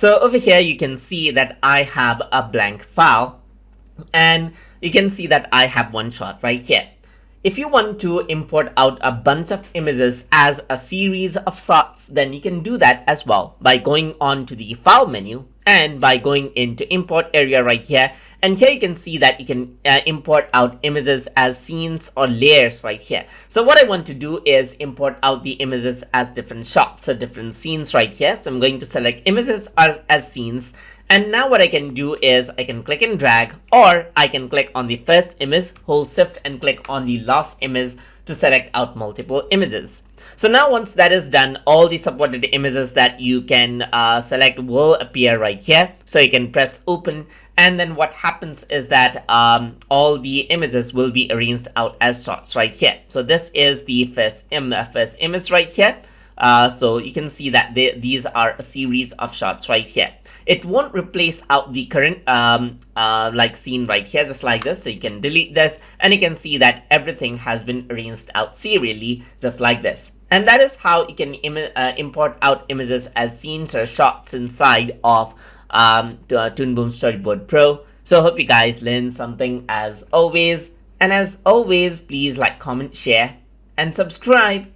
So over here, you can see that I have a blank file, and you can see that I have one shot right here. If you want to import out a bunch of images as a series of shots, then you can do that as well by going on to the file menu and by going into import area right here. And here you can see that you can import out images as scenes or layers right here. So what I want to do is import out the images as different shots or different scenes right here. So I'm going to select images as scenes. And now what I can do is I can click and drag, or I can click on the first image, hold shift and click on the last image to select out multiple images. So now once that is done, all the supported images that you can select will appear right here. So you can press open, and then what happens is that all the images will be arranged out as shots right here. So this is the first image right here. So you can see that these are a series of shots right here. It won't replace out the current like scene right here, just like this. So you can delete this, and you can see that everything has been arranged out serially, just like this. And that is how you can import out images as scenes or shots inside of Toon Boom Storyboard Pro. So hope you guys learned something as always. And as always, please like, comment, share, and subscribe.